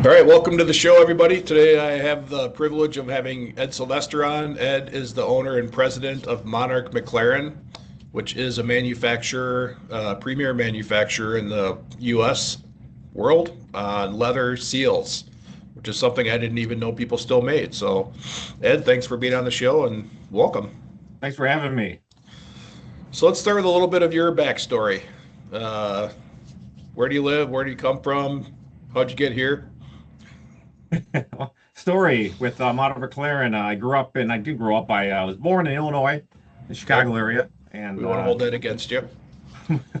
All right, welcome to the show, everybody. Today I have the privilege of having Ed Sylvester on. Ed is the owner and president of Monarch-McLaren, which is a manufacturer, premier manufacturer in the U.S. world on leather seals, which is something I didn't even know people still made. So, Ed, thanks for being on the show and welcome. Thanks for having me. So let's start with a little bit of your backstory. Where do you live? Where do you come from? How'd you get here? Story with Monarch-McLaren. I was born in Illinois, the Chicago area, and We won't hold that against you.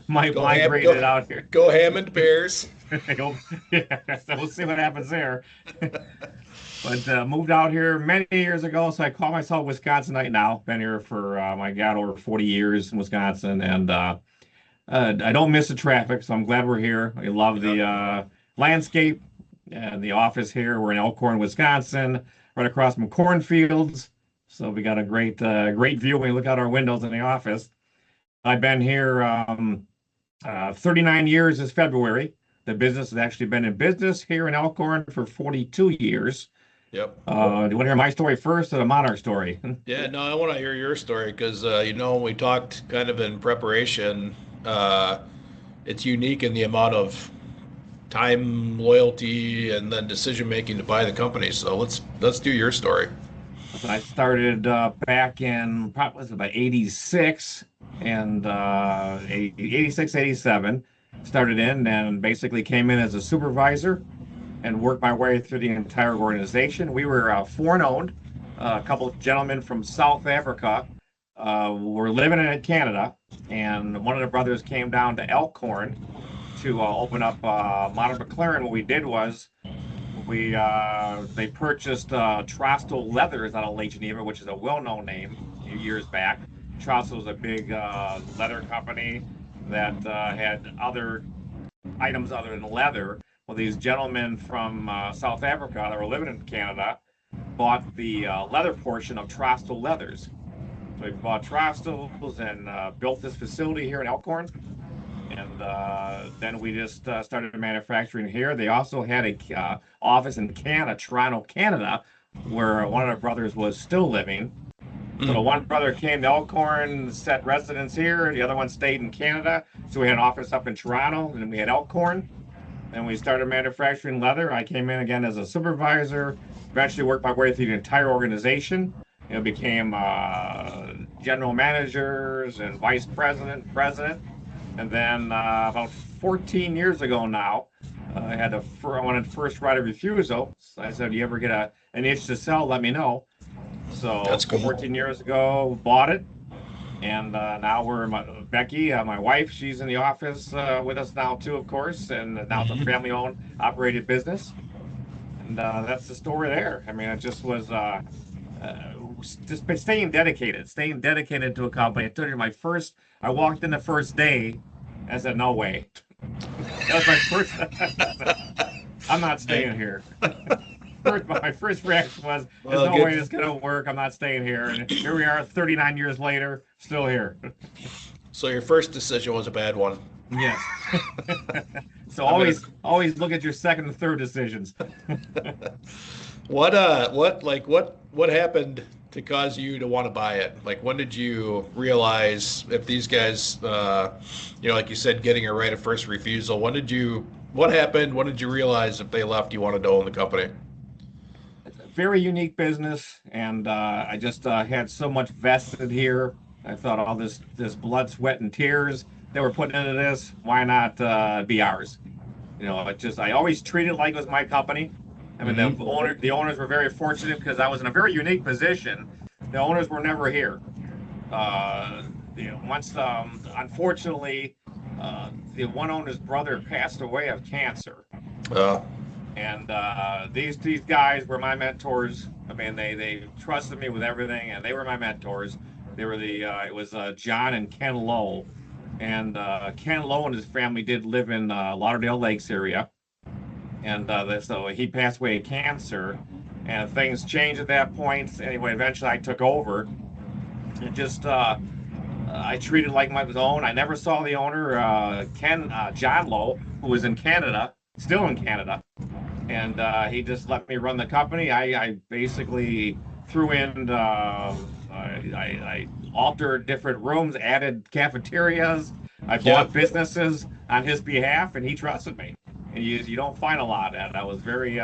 migrated out here. Go Hammond Bears. Yeah, so we'll see what happens there. But moved out here many years ago, so I call myself Wisconsinite now. Been here for over 40 years in Wisconsin, and I don't miss the traffic, so I'm glad we're here. I love the landscape. And the office here, we're in Elkhorn, Wisconsin, right across from cornfields. So we got a great view when we look out our windows in the office. I've been here 39 years this February. The business has actually been in business here in Elkhorn for 42 years. Yep. Do you want to hear my story first or the Monarch story? Yeah, no, I want to hear your story because, when we talked kind of in preparation, it's unique in the amount of time, loyalty, and then decision making to buy the company. So let's do your story. I started back in probably about 86 and 86, 87. Started in and basically came in as a supervisor and worked my way through the entire organization. We were foreign owned. A couple of gentlemen from South Africa were living in Canada, and one of the brothers came down to Elkhorn to open up Monarch-McLaren. What we did was they purchased Trostel Leathers out of Lake Geneva, which is a well-known name a few years back. Trostel was a big leather company that had other items other than leather. Well, these gentlemen from South Africa that were living in Canada bought the leather portion of Trostel Leathers. So we bought Trostels and built this facility here in Elkhorn. And then we just started manufacturing here. They also had a office in Canada, Toronto, Canada, where one of our brothers was still living. So one brother came to Elkhorn, set residence here. The other one stayed in Canada. So we had an office up in Toronto, and we had Elkhorn. Then we started manufacturing leather. I came in again as a supervisor, eventually worked my way through the entire organization. Became general managers and vice president, president. And then about 14 years ago now, I wanted first right of refusal. So I said, you ever get an itch to sell, let me know. So That's cool. 14 years ago, bought it. And now Becky, my wife, she's in the office with us now too, of course. And now it's a family-owned, operated business. And that's the story there. I mean, it just was just staying dedicated to a company. I told you I walked in the first day. I said, no way. That was my first. I'm not staying here. My first reaction was, there's no way this is going to work. I'm not staying here. And here we are 39 years later, still here. So your first decision was a bad one. Yes. So always look at your second and third decisions. What happened to cause you to want to buy it? Like, when did you realize if these guys, like you said, getting a right of first refusal, what happened? When did you realize if they left, you wanted to own the company? It's a very unique business, and I just had so much vested here. I thought all this blood, sweat, and tears they were putting into this, why not be ours? I always treated it like it was my company. I mean, the owners were very fortunate because I was in a very unique position. The owners were never here. Unfortunately, the one owner's brother passed away of cancer. And these guys were my mentors. I mean, they trusted me with everything, and they were my mentors. They were it was John and Ken Lowe. And Ken Lowe and his family did live in Lauderdale Lakes area. And so he passed away of cancer, and things changed at that point. Anyway, eventually I took over, and just I treated like my own. I never saw the owner, John Lowe, who was in Canada, still in Canada, and he just let me run the company. I basically threw in, I altered different rooms, added cafeterias. I Yeah. bought businesses on his behalf, and he trusted me. And you don't find a lot of that. I was very,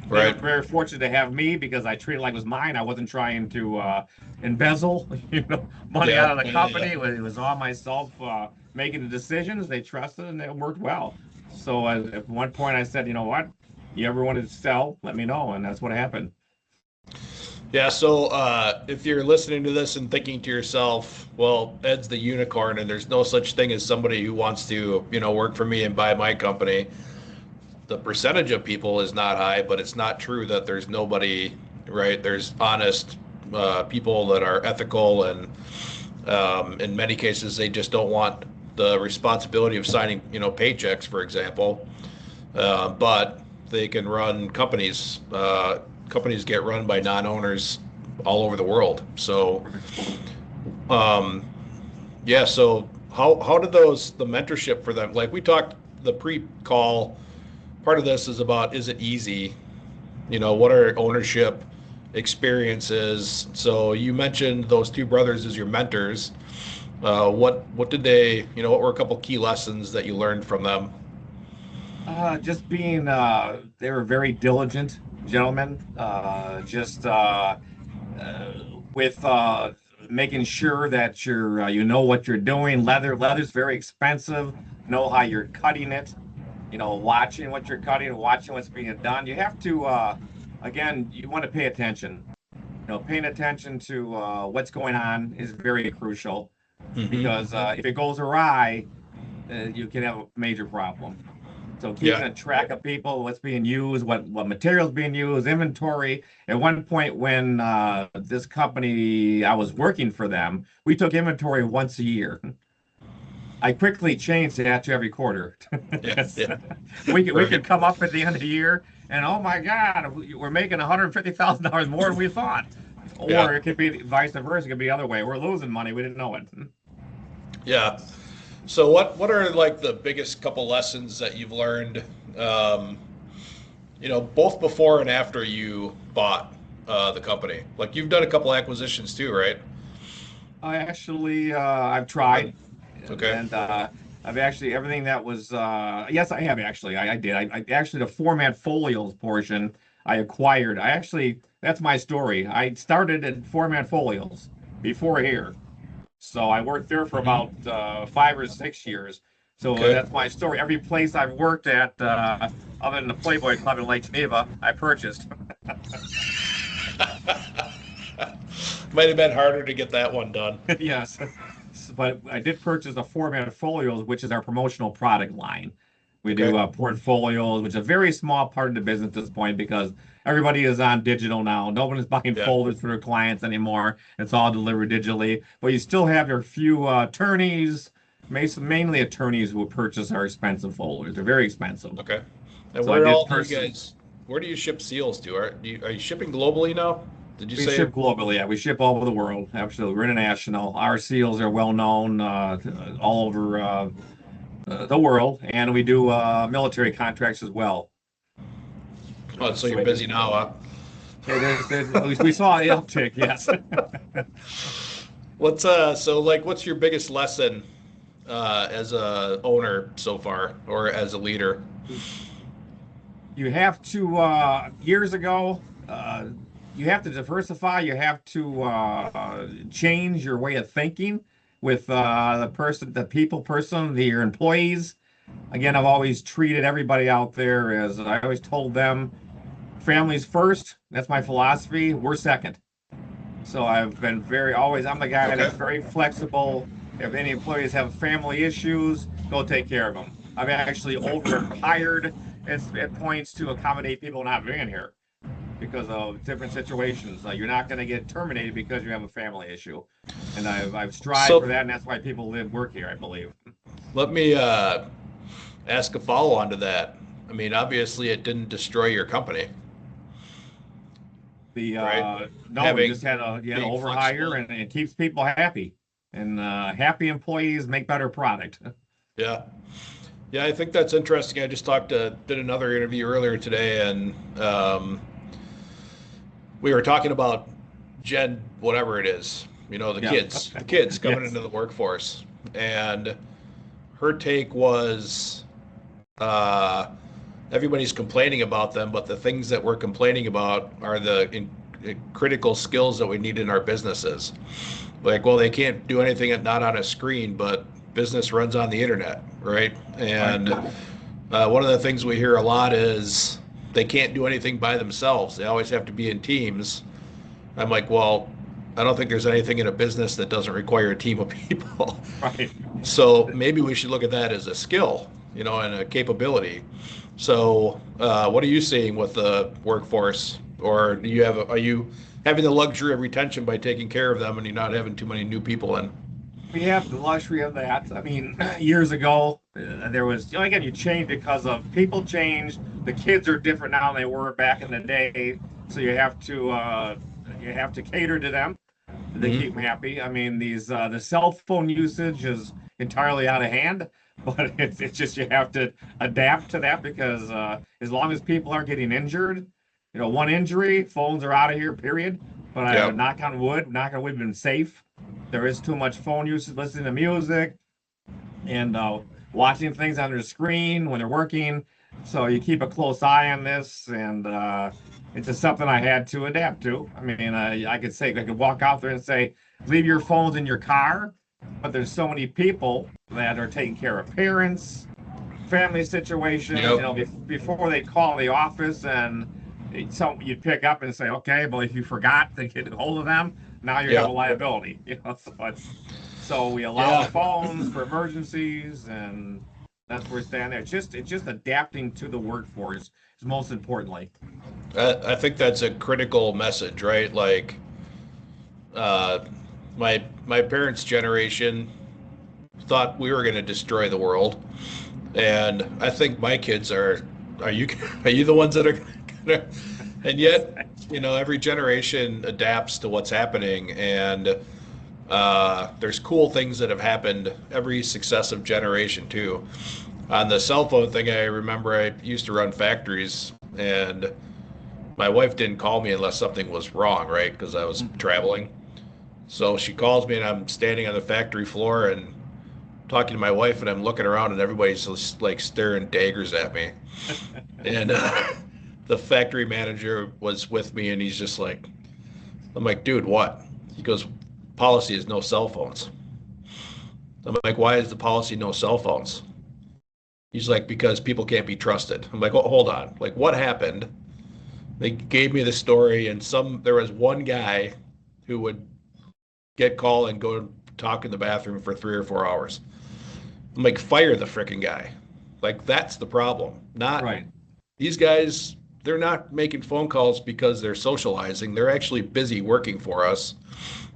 Right. very fortunate to have me because I treated it like it was mine. I wasn't trying to embezzle, money Yeah. out of the Yeah. Yeah. company. It was all myself making the decisions. They trusted, and it worked well. So at one point, I said, you know what? You ever wanted to sell? Let me know, and that's what happened. Yeah, so if you're listening to this and thinking to yourself, well, Ed's the unicorn and there's no such thing as somebody who wants to, work for me and buy my company, the percentage of people is not high, but it's not true that there's nobody, right? There's honest people that are ethical and in many cases they just don't want the responsibility of signing, paychecks, for example. But they can run companies. Companies get run by non-owners all over the world. So, um, yeah. So how did the mentorship for them? Like we talked the pre-call. Part of this is about, is it easy? What are ownership experiences? So you mentioned those two brothers as your mentors. What did they? What were a couple key lessons that you learned from them? Just being, they were very diligent gentlemen. Uh, with making sure that you know what you're doing. Leather's very expensive. Know how you're cutting it. Watching what you're cutting, watching what's being done. You have to, again, you want to pay attention. Paying attention to what's going on is very crucial because Mm-hmm. if it goes awry, you can have a major problem. So keeping Yeah. a track of people, what's being used, what materials being used, inventory. At one point, when this company I was working for them, we took inventory once a year. I quickly changed that to every quarter. Yeah. Yeah. We could Right. come up at the end of the year and oh my God, we're making $150,000 more than we thought. Or Yeah. it could be vice versa. It could be the other way. We're losing money. We didn't know it. Yeah. So what are like the biggest couple lessons that you've learned, um, both before and after you bought the company? Like you've done a couple acquisitions too, right? I've tried, Okay. and I've actually everything that was. Yes, I have actually. I did. I actually the format folios portion I acquired. That's my story. I started at format folios before here, so I worked there for about Hmm. 5 or 6 years. So Okay. that's my story. Every place I've worked at, other than the Playboy Club in Lake Geneva, I purchased. Might have been harder to get that one done. Yes. But I did purchase a format folios, which is our promotional product line. We do Okay. portfolios, which is a very small part of the business at this point because everybody is on digital now. No one is buying Yeah. folders for their clients anymore. It's all delivered digitally. But you still have your few attorneys, mainly attorneys who will purchase our expensive folders. They're very expensive. Okay. And So I did where do you ship seals to? Are you shipping globally now? Did you we say? ship globally. Yeah, we ship all over the world. Absolutely. We're international. Our seals are well known all over the world, and we do military contracts as well. Oh, so So you're busy now, huh? we saw an uptick, yes. What's your biggest lesson as a owner so far, or as a leader? You have to, years ago, you have to diversify. You have to change your way of thinking with the people person, your employees. Again, I've always treated everybody out there as I always told them, families first. That's my philosophy. We're second. So I've been I'm the guy Okay. that's very flexible. If any employees have family issues, go take care of them. I've actually overhired at points to accommodate people not being here because of different situations. You're not going to get terminated because you have a family issue. And I've strived for So that, and that's why people work here, I believe. let me ask a follow-on to that. I mean, obviously, it didn't destroy your company, right? No, we just Having had a being overhire, flexible. and it keeps people happy. And happy employees make better product. Yeah. Yeah, I think that's interesting. I just did another interview earlier today, and we were talking about Gen, whatever it is, Yeah. the kids coming Yes. into the workforce. And her take was, uh, everybody's complaining about them, but the things that we're complaining about are critical skills that we need in our businesses. Like, well, they can't do anything not on a screen, but business runs on the internet, right? Right. And one of the things we hear a lot is they can't do anything by themselves. They always have to be in teams. I'm like, well, I don't think there's anything in a business that doesn't require a team of people. Right. So maybe we should look at that as a skill, and a capability. So, what are you seeing with the workforce, or are you having the luxury of retention by taking care of them, and you're not having too many new people in? We have the luxury of that. I mean, years ago, there was, again, you change because of people change. The kids are different now than they were back in the day. So you have to cater to them. They keep them happy. I mean, the cell phone usage is entirely out of hand, but it's just you have to adapt to that because as long as people aren't getting injured, one injury, phones are out of here, period. But I Yeah. knock on wood, we've been safe. There is too much phone usage, listening to music and watching things on their screen when they're working. So you keep a close eye on this, and it's just something I had to adapt to. I mean, I could walk out there and say, leave your phones in your car, but there's so many people that are taking care of parents, family situations. Yep. Before they call the office, and so you'd pick up and say, okay, but if you forgot to get a hold of them, now you have a Yep. liability. So we allow Yeah. the phones for emergencies, and that's where we stand there. It's just adapting to the workforce is most importantly. I think that's a critical message, right? Like, uh, my parents' generation thought we were going to destroy the world, and I think my kids are. Are you are you the ones that are gonna? And yet, every generation adapts to what's happening, and there's cool things that have happened every successive generation too. On the cell phone thing, I remember I used to run factories, and my wife didn't call me unless something was wrong, right? Because I was traveling. So she calls me, and I'm standing on the factory floor and talking to my wife, and I'm looking around, and everybody's just like staring daggers at me. And the factory manager was with me, and he's just like, I'm like, dude, what? He goes, policy is no cell phones. I'm like, why is the policy no cell phones? He's like, because people can't be trusted. I'm like, oh, hold on. Like, what happened? They gave me the story, and there was one guy who would get called and go talk in the bathroom for 3 or 4 hours. I'm like, fire the freaking guy. Like, that's the problem. Not Right. these guys, they're not making phone calls because they're socializing. They're actually busy working for us.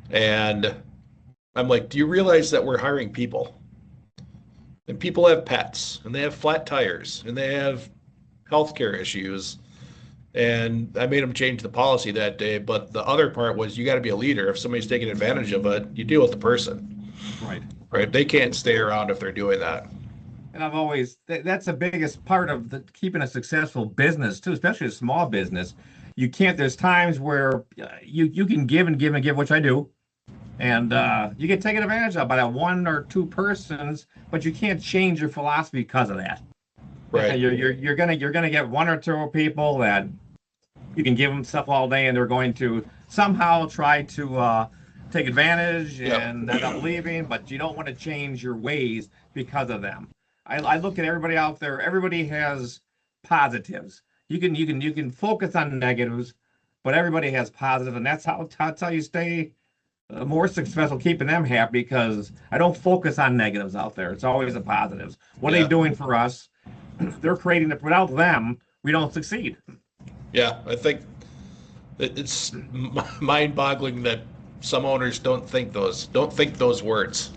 And I'm like, do you realize that we're hiring people? And people have pets, and they have flat tires, and they have healthcare issues. And I made them change the policy that day. But the other part was you got to be a leader. If somebody's taking advantage of it, you deal with the person, Right. right? They can't stay around if they're doing that. And that's the biggest part of keeping a successful business too, especially a small business. You can't, there's times where you can give and give and give, which I do. And you get taken advantage of by that one or two persons, but you can't change your philosophy because of that. Right. You're gonna get one or two people that you can give them stuff all day, and they're going to somehow try to take advantage Yep. and end up leaving. But you don't want to change your ways because of them. I look at everybody out there. Everybody has positives. You can focus on negatives, but everybody has positive, and that's how you stay more successful, keeping them happy. Because I don't focus on negatives out there. It's always the positives. What are they Yeah. doing for us? They're creating it. Without them, we don't succeed. Yeah. I think it's mind-boggling that some owners don't think those words.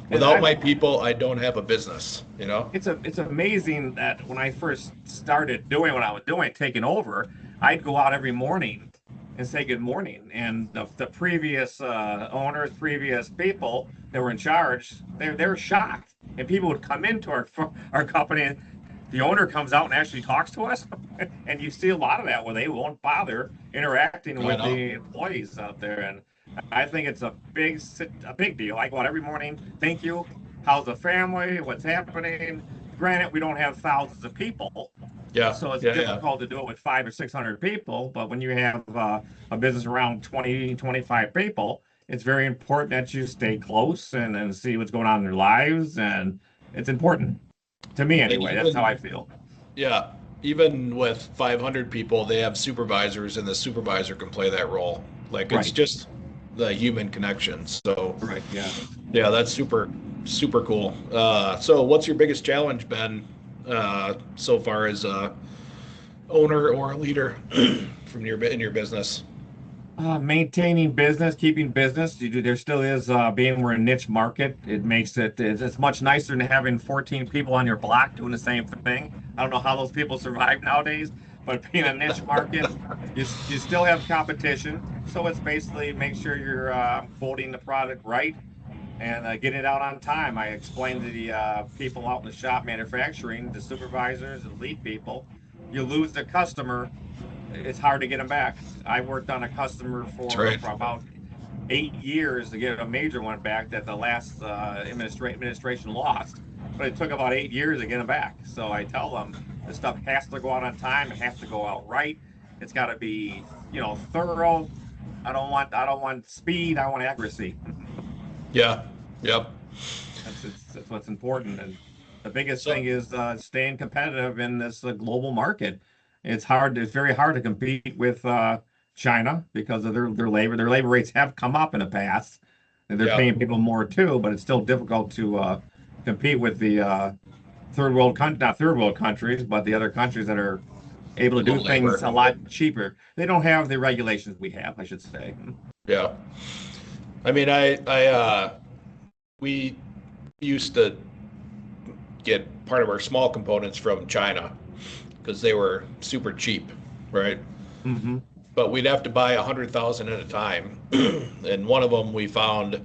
And Without my people, I don't have a business, it's amazing that when I first started doing what I was doing, taking over, I'd go out every morning and say good morning. And the previous owners, previous people that were in charge, they were shocked. and people would come into our company, and the owner comes out and actually talks to us. And you see a lot of that where they won't bother interacting with the employees out there. And I think it's a big deal. I go out every morning. Thank you. How's the family? What's happening? Granted, we don't have thousands of people. Yeah. So it's difficult to do it with 500 or 600 people. But when you have a business around 20, 25 people, it's very important that you stay close and see what's going on in their lives. And it's important to me anyway. That's how I feel. Yeah. Even with 500 people, they have supervisors, and the supervisor can play that role. Like, it's just the human connection. So, yeah, that's super, super cool. So what's your biggest challenge been so far as a owner or a leader in your business? Maintaining business, keeping business. There still is, being we're a niche market, it makes it's much nicer than having 14 people on your block doing the same thing. I don't know how those people survive nowadays, but being a niche market, you still have competition. So it's basically make sure you're quoting the product right and getting it out on time. I explained to the people out in the shop manufacturing, the supervisors, the lead people, you lose the customer, it's hard to get them back. I worked on a customer for about 8 years to get a major one back that the last administration lost, but it took about 8 years to get them back. So I tell them the stuff has to go out on time. It has to go out right. It's got to be, thorough. I don't want speed. I want accuracy. Yeah. Yep. That's what's important. And the biggest thing is staying competitive in this global market. It's very hard to compete with China because of their labor. Their labor rates have come up in the past, and they're paying people more too. But it's still difficult to compete with the not third world countries, but the other countries that are able to do things a lot cheaper. They don't have the regulations we have, I should say. Yeah. I mean, we used to get part of our small components from China because they were super cheap, right? Mm-hmm. But we'd have to buy 100,000 at a time. And one of them we found,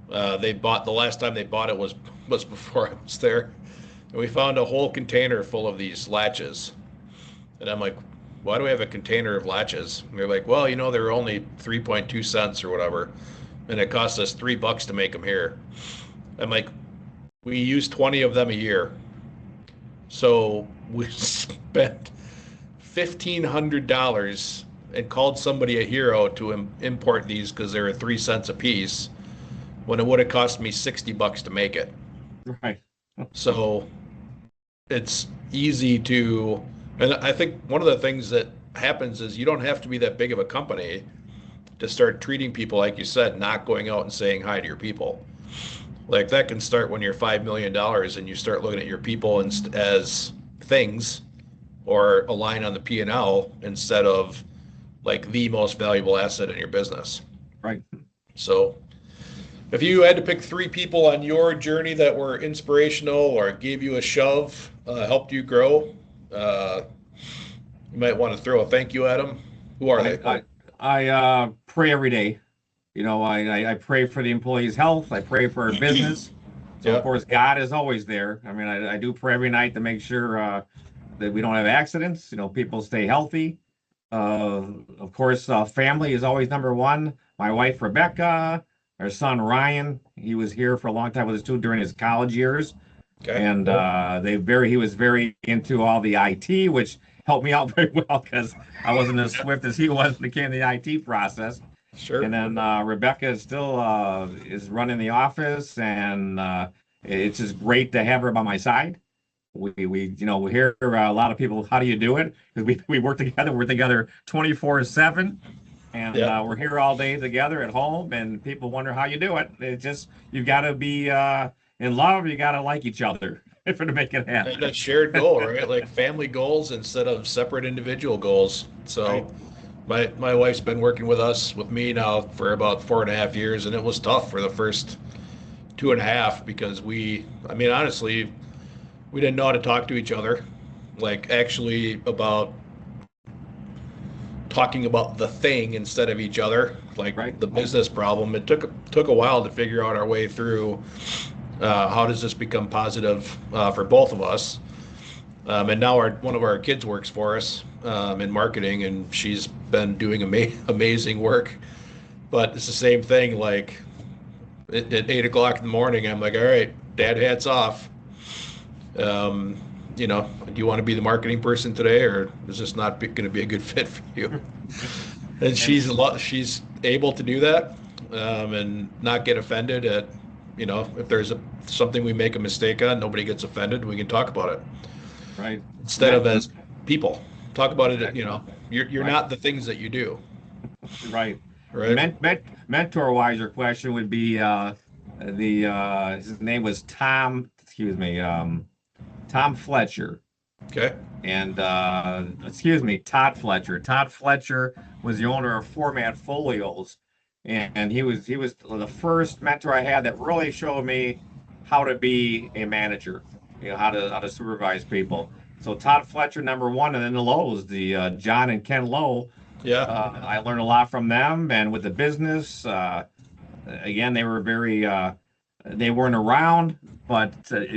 the last time they bought it was before I was there. And we found a whole container full of these latches. And I'm like, why do we have a container of latches? And they're like, well, they're only 3.2 cents or whatever. And it cost us $3 to make them here. I'm like, we use 20 of them a year. So we spent $1,500 and called somebody a hero to import these because they were 3 cents a piece, when it would have cost me $60 to make it. Right. So it's easy to, and I think one of the things that happens is you don't have to be that big of a company to start treating people, like you said, not going out and saying hi to your people. Like, that can start when you're $5 million and you start looking at your people as things or a line on the P&L instead of like the most valuable asset in your business. Right. So if you had to pick 3 people on your journey that were inspirational or gave you a shove, helped you grow, you might want to throw a thank you at them. Who are they? I pray every day. I pray for the employees' health. I pray for our business. So, of course, God is always there. I mean, I do pray every night to make sure that we don't have accidents. People stay healthy. Of course, family is always number one. My wife, Rebecca, our son, Ryan, he was here for a long time with us too during his college years. Okay. And he was very into all the IT, which helped me out very well because I wasn't as swift as he was when it came to the IT process. Sure. And then Rebecca is still is running the office, and it's just great to have her by my side. We hear a lot of people, how do you do it? Because we work together. We're together 24/7, and we're here all day together at home. And people wonder how you do it. It's just you've got to be in love. You got to like each other to make it happen. And a shared goal, right? Like family goals instead of separate individual goals. So. Right. My wife's been working with me now for about 4.5 years, and it was tough for the first 2.5 because honestly, we didn't know how to talk to each other, like actually about talking about the thing instead of each other, like the business problem. It took a while to figure out our way through How does this become positive for both of us? And now one of our kids works for us in marketing, and she's been doing amazing work. But it's the same thing. Like at 8 o'clock in the morning, I'm like, all right, dad hats off. Um, do you want to be the marketing person today, or is this not going to be a good fit for you? And she's able to do that, and not get offended at, if there's something we make a mistake on, nobody gets offended. We can talk about it. Right. Instead of as people talk about it, Exactly. you're Right. not the things that you do. Right. Right. Mentor-wise, your question would be his name was Tom, excuse me, Tom Fletcher. Okay. And excuse me, Todd Fletcher. Todd Fletcher was the owner of Format Folios, and he was the first mentor I had that really showed me how to be a manager, how to supervise people. So Todd Fletcher, number one, and then the Lowe's, the John and Ken Lowe. Yeah. I learned a lot from them, and with the business, again, they were very they weren't around, but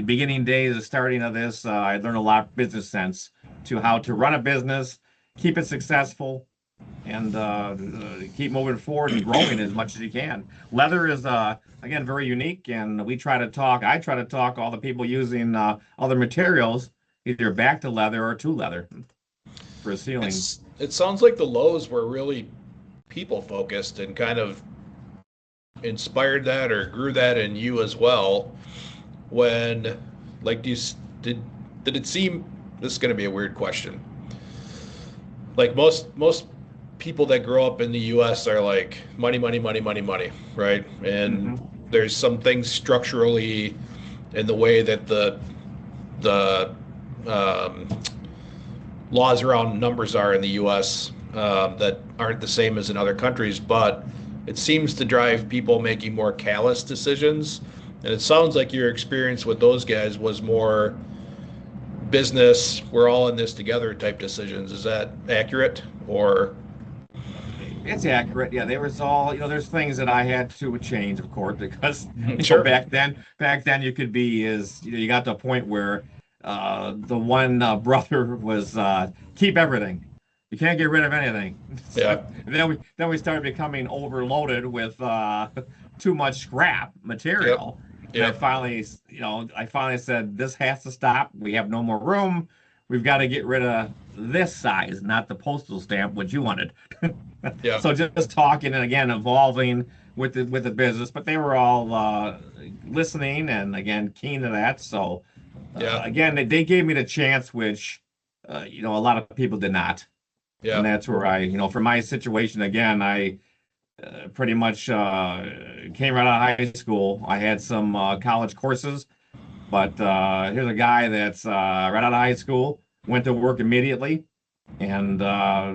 beginning days, the starting of this, I learned a lot of business sense to how to run a business, keep it successful, and keep moving forward and growing as much as you can. Leather is again very unique, and I try to talk all the people using other materials, either back to leather or to leather for sealing. It sounds like the Lowe's were really people focused and kind of inspired that or grew that in you as well. When, like, did it seem, this is going to be a weird question, like most people that grow up in the US are like money, money, money, money, money, right? And there's some things structurally in the way that the laws around numbers are in the US that aren't the same as in other countries, but it seems to drive people making more callous decisions. And it sounds like your experience with those guys was more business, we're all in this together type decisions. Is that accurate? Or It's accurate. Yeah, there was all, there's things that I had to change, of course, because Sure. back then you could be you got to a point where the one brother was keep everything. You can't get rid of anything. Yeah. And then we started becoming overloaded with too much scrap Yep. material. And Yep. I finally said, this has to stop. We have no more room. We've got to get rid of this size, not the postal stamp, which you wanted. Yeah. So just talking and again evolving with the business, but they were all listening and again keen to that. So Yeah. again, they gave me the chance, which a lot of people did not. Yeah. And that's where for my situation again, I pretty much came right out of high school. I had some college courses, but here's a guy that's right out of high school, went to work immediately, and I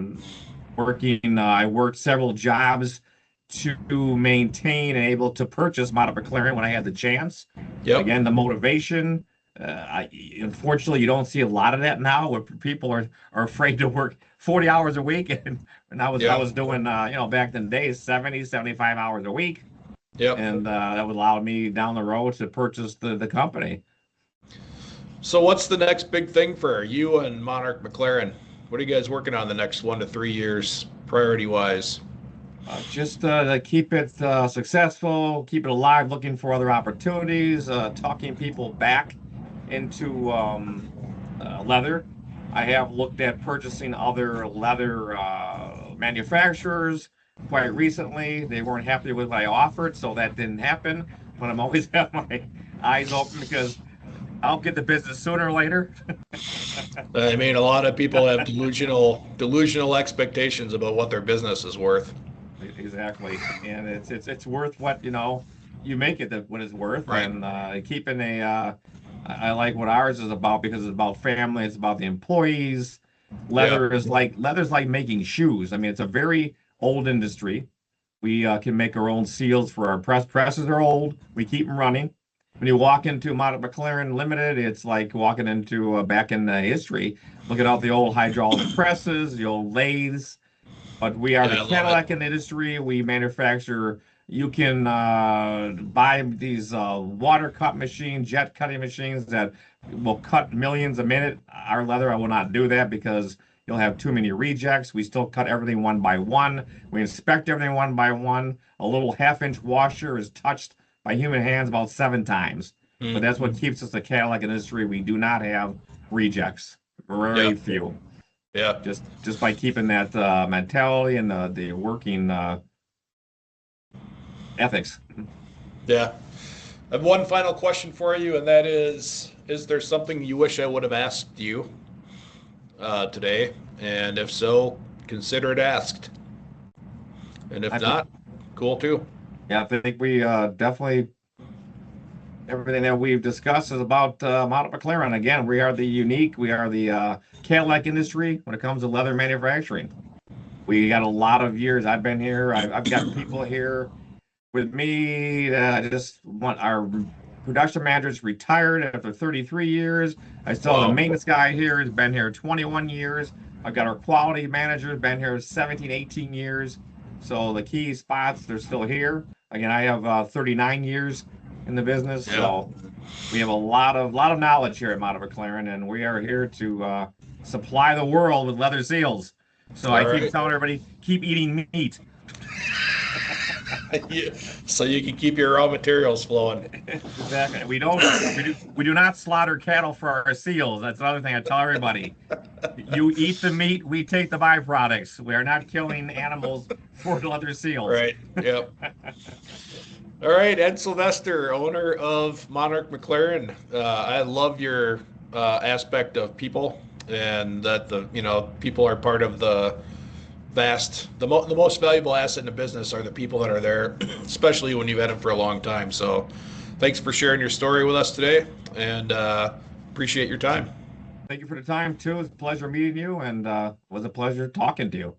worked several jobs to maintain and able to purchase Monarch-McLaren when I had the chance. Yep. Again, the motivation. Unfortunately, you don't see a lot of that now, where people are afraid to work 40 hours a week, and I was doing back in the days 70, 75 hours a week. Yep. And that would allow me down the road to purchase the company. So what's the next big thing for you and Monarch-McLaren? What are you guys working on the next 1 to 3 years, priority wise? Just to keep it successful, keep it alive, looking for other opportunities, talking people back into leather. I have looked at purchasing other leather manufacturers quite recently. They weren't happy with what I offered, so that didn't happen. But I'm always have my eyes open because I'll get the business sooner or later. I mean, a lot of people have delusional expectations about what their business is worth. Exactly, and it's worth what you make it what it's worth, Right. and keeping I like what ours is about because it's about family, it's about the employees. Leather's like making shoes. I mean, it's a very old industry. We can make our own seals for our presses are old. We keep them running. When you walk into Monarch-McLaren Limited, it's like walking into back in history. Look at all the old hydraulic presses, the old lathes. But we are Yeah, I the love Cadillac in the industry. We manufacture, You can buy these water cut machines, jet cutting machines that will cut millions a minute. Our leather, I will not do that because you'll have too many rejects. We still cut everything one by one. We inspect everything one by one. A little half-inch washer is touched by human hands about 7 times. But that's what keeps us the Cadillac industry. We do not have rejects. Very few. Yeah. Just by keeping that mentality and the working ethics. Yeah. I have one final question for you, and that is there something you wish I would have asked you today? And if so, consider it asked. And if not, cool too. Yeah, I think we definitely, everything that we've discussed is about Monarch-McLaren. Again, we are the Cadillac industry when it comes to leather manufacturing. We got a lot of years. I've been here. I've got people here with me that I just want. Our production manager's retired after 33 years. I still have the maintenance guy here who's been here 21 years. I've got our quality manager been here 17, 18 years. So the key spots, they're still here. Again, I have 39 years in the business. Yeah. So we have a lot of knowledge here at Monarch-McLaren, and we are here to supply the world with leather seals. So I keep telling everybody, keep eating meat. Yeah, so you can keep your raw materials flowing. Exactly. We do not slaughter cattle for our seals. That's another thing I tell everybody. You eat the meat, we take the byproducts. We are not killing animals for leather seals. Right. Yep. All right, Ed Sylvester, owner of Monarch-McLaren. I love your aspect of people, and that people are part of the most valuable asset in the business are the people that are there, especially when you've had them for a long time. So thanks for sharing your story with us today, and appreciate your time. Thank you for the time too. It's a pleasure meeting you, and was a pleasure talking to you.